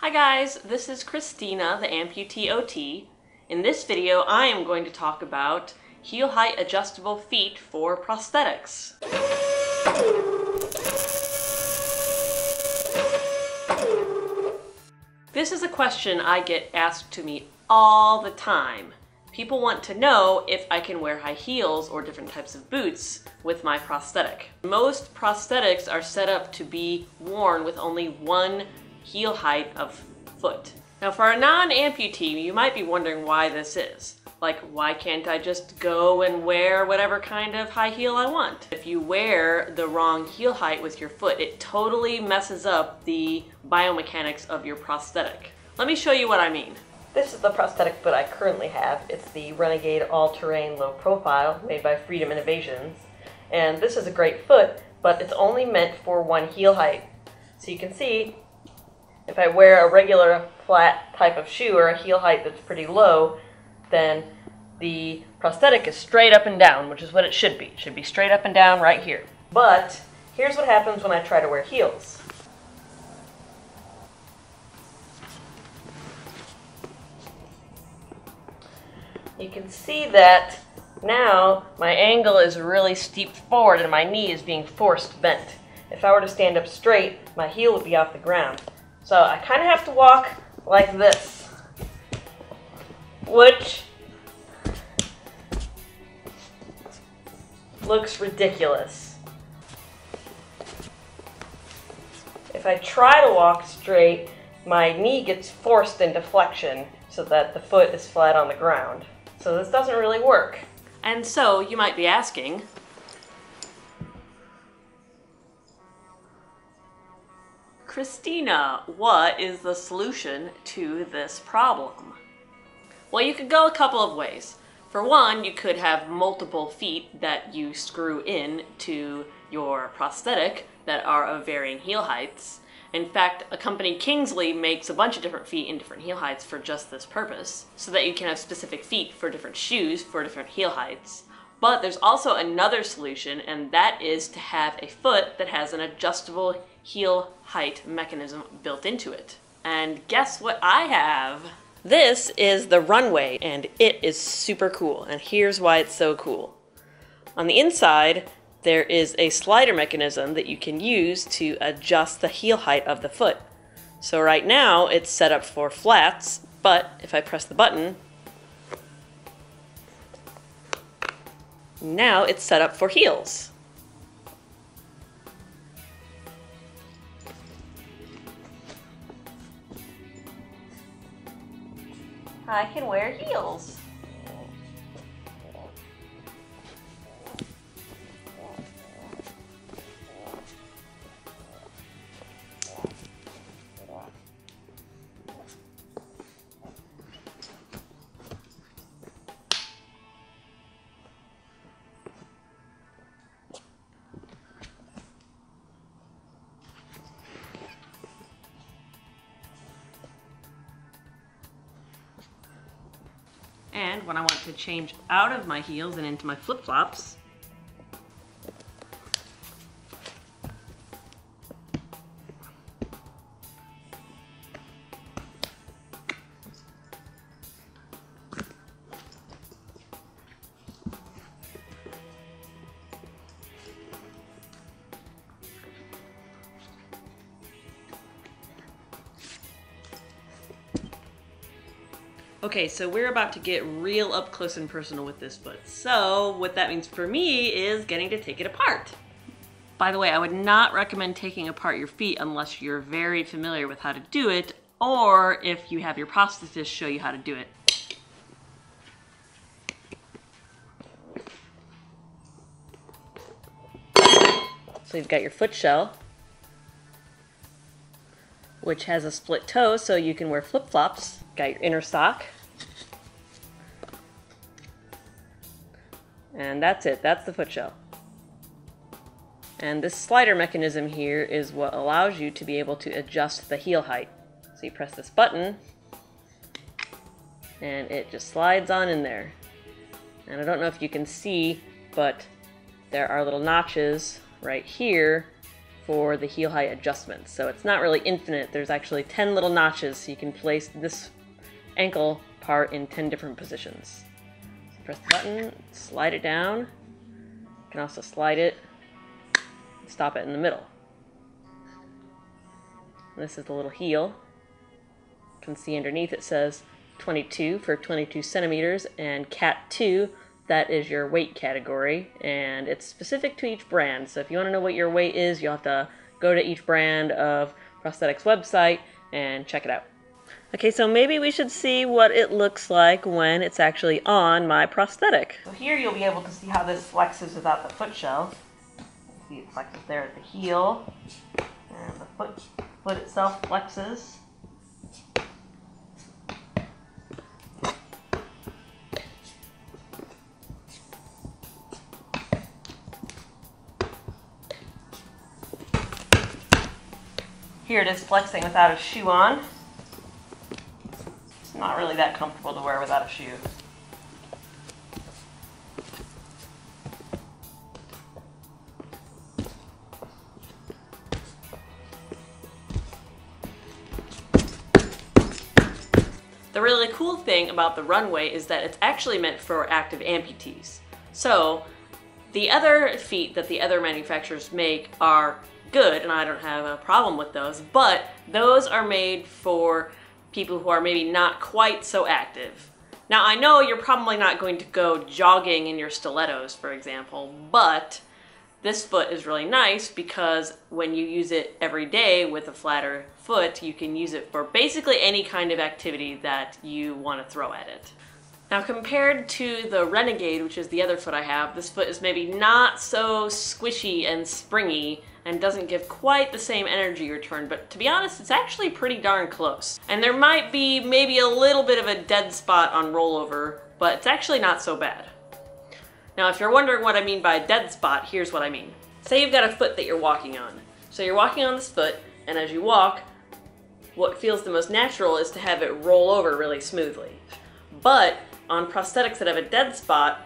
Hi guys, this is Christina, the AmputeeOT. In this video, I am going to talk about heel height adjustable feet for prosthetics. This is a question I get asked to me all the time. People want to know if I can wear high heels or different types of boots with my prosthetic. Most prosthetics are set up to be worn with only one heel height of foot. Now for a non-amputee, you might be wondering why this is. Like, why can't I just go and wear whatever kind of high heel I want? If you wear the wrong heel height with your foot, it totally messes up the biomechanics of your prosthetic. Let me show you what I mean. This is the prosthetic foot I currently have. It's the Renegade All-Terrain Low Profile made by Freedom Innovations. And this is a great foot, but it's only meant for one heel height. So you can see, if I wear a regular flat type of shoe or a heel height that's pretty low, then the prosthetic is straight up and down, which is what it should be. It should be straight up and down right here. But here's what happens when I try to wear heels. You can see that now my angle is really steep forward and my knee is being forced bent. If I were to stand up straight, my heel would be off the ground. So I kind of have to walk like this, which looks ridiculous. If I try to walk straight, my knee gets forced into flexion so that the foot is flat on the ground. So this doesn't really work. And so you might be asking, Christina, what is the solution to this problem? Well, you could go a couple of ways. For one, you could have multiple feet that you screw in to your prosthetic that are of varying heel heights. In fact, a company, Kingsley, makes a bunch of different feet in different heel heights for just this purpose, so that you can have specific feet for different shoes for different heel heights. But there's also another solution, and that is to have a foot that has an adjustable heel height mechanism built into it. And guess what I have? This is the Runway, and it is super cool, and here's why it's so cool. On the inside, there is a slider mechanism that you can use to adjust the heel height of the foot. So right now, it's set up for flats, but if I press the button, now it's set up for heels. I can wear heels. And when I want to change out of my heels and into my flip-flops, okay, so we're about to get real up close and personal with this foot. So what that means for me is getting to take it apart. By the way, I would not recommend taking apart your feet unless you're very familiar with how to do it, or if you have your prosthetist show you how to do it. So you've got your foot shell, which has a split toe so you can wear flip-flops. Got your inner sock. And that's it, that's the foot shell. And this slider mechanism here is what allows you to be able to adjust the heel height. So you press this button, and it just slides on in there. And I don't know if you can see, but there are little notches right here for the heel height adjustments. So it's not really infinite. There's actually 10 little notches, so you can place this ankle part in 10 different positions. So press the button, slide it down. You can also slide it, stop it in the middle. This is the little heel. You can see underneath it says 22 for 22 centimeters, and Cat 2, that is your weight category, and it's specific to each brand. So if you want to know what your weight is, you'll have to go to each brand of prosthetics website and check it out. Okay, so maybe we should see what it looks like when it's actually on my prosthetic. So here you'll be able to see how this flexes without the foot shelf. See, it flexes there at the heel, and the foot itself flexes. Here it is flexing without a shoe on. It's not really that comfortable to wear without a shoe. The really cool thing about the runway is that it's actually meant for active amputees. So the other feet that the other manufacturers make are good, and I don't have a problem with those, but those are made for people who are maybe not quite so active. Now I know you're probably not going to go jogging in your stilettos, for example, but this foot is really nice because when you use it every day with a flatter foot, you can use it for basically any kind of activity that you want to throw at it. Now compared to the Renegade, which is the other foot I have, this foot is maybe not so squishy and springy and doesn't give quite the same energy return, but to be honest, it's actually pretty darn close. And there might be maybe a little bit of a dead spot on rollover, but it's actually not so bad. Now if you're wondering what I mean by dead spot, here's what I mean. Say you've got a foot that you're walking on. So you're walking on this foot, and as you walk, what feels the most natural is to have it roll over really smoothly. But on prosthetics that have a dead spot,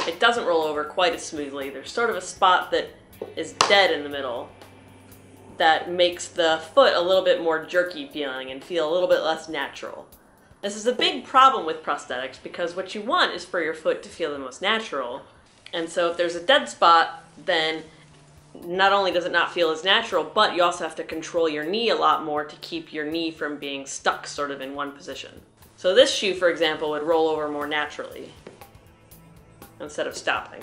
it doesn't roll over quite as smoothly. There's sort of a spot that is dead in the middle that makes the foot a little bit more jerky feeling and feel a little bit less natural. This is a big problem with prosthetics because what you want is for your foot to feel the most natural. And so if there's a dead spot, then not only does it not feel as natural, but you also have to control your knee a lot more to keep your knee from being stuck sort of in one position. So this shoe, for example, would roll over more naturally instead of stopping.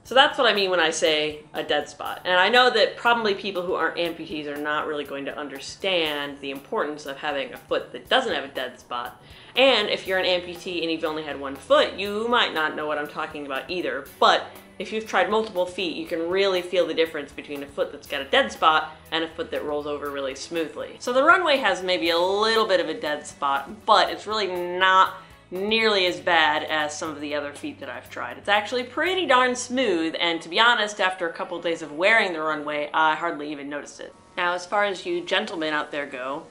So that's what I mean when I say a dead spot. And I know that probably people who aren't amputees are not really going to understand the importance of having a foot that doesn't have a dead spot. And if you're an amputee and you've only had one foot, you might not know what I'm talking about either. But if you've tried multiple feet, you can really feel the difference between a foot that's got a dead spot and a foot that rolls over really smoothly. So the runway has maybe a little bit of a dead spot, but it's really not nearly as bad as some of the other feet that I've tried. It's actually pretty darn smooth, and to be honest, after a couple of days of wearing the runway, I hardly even noticed it. Now, as far as you gentlemen out there go,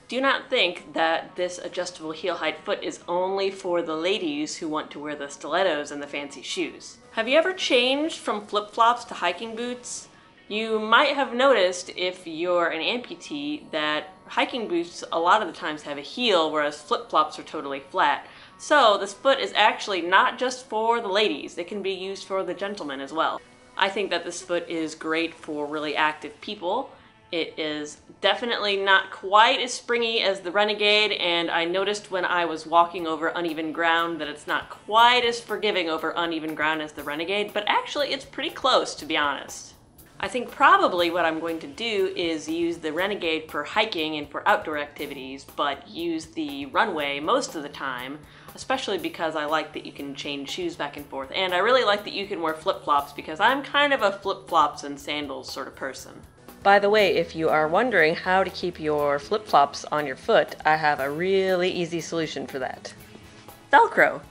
do not think that this adjustable heel height foot is only for the ladies who want to wear the stilettos and the fancy shoes. Have you ever changed from flip-flops to hiking boots? You might have noticed, if you're an amputee, that hiking boots a lot of the times have a heel, whereas flip-flops are totally flat. So this foot is actually not just for the ladies, it can be used for the gentlemen as well. I think that this foot is great for really active people. It is definitely not quite as springy as the Renegade, and I noticed when I was walking over uneven ground that it's not quite as forgiving over uneven ground as the Renegade, but actually it's pretty close, to be honest. I think probably what I'm going to do is use the Renegade for hiking and for outdoor activities, but use the runway most of the time, especially because I like that you can change shoes back and forth, and I really like that you can wear flip-flops because I'm kind of a flip-flops and sandals sort of person. By the way, if you are wondering how to keep your flip-flops on your foot, I have a really easy solution for that. Velcro.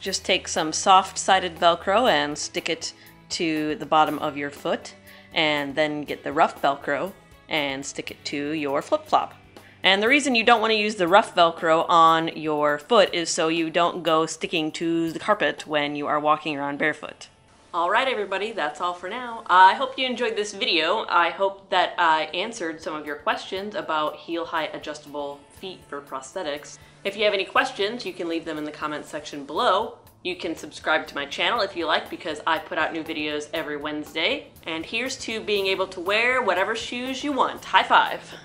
Just take some soft-sided Velcro and stick it to the bottom of your foot, and then get the rough Velcro and stick it to your flip-flop. And the reason you don't want to use the rough Velcro on your foot is so you don't go sticking to the carpet when you are walking around barefoot. Alright everybody, that's all for now. I hope you enjoyed this video. I hope that I answered some of your questions about heel height adjustable feet for prosthetics. If you have any questions, you can leave them in the comments section below. You can subscribe to my channel if you like, because I put out new videos every Wednesday. And here's to being able to wear whatever shoes you want. High five!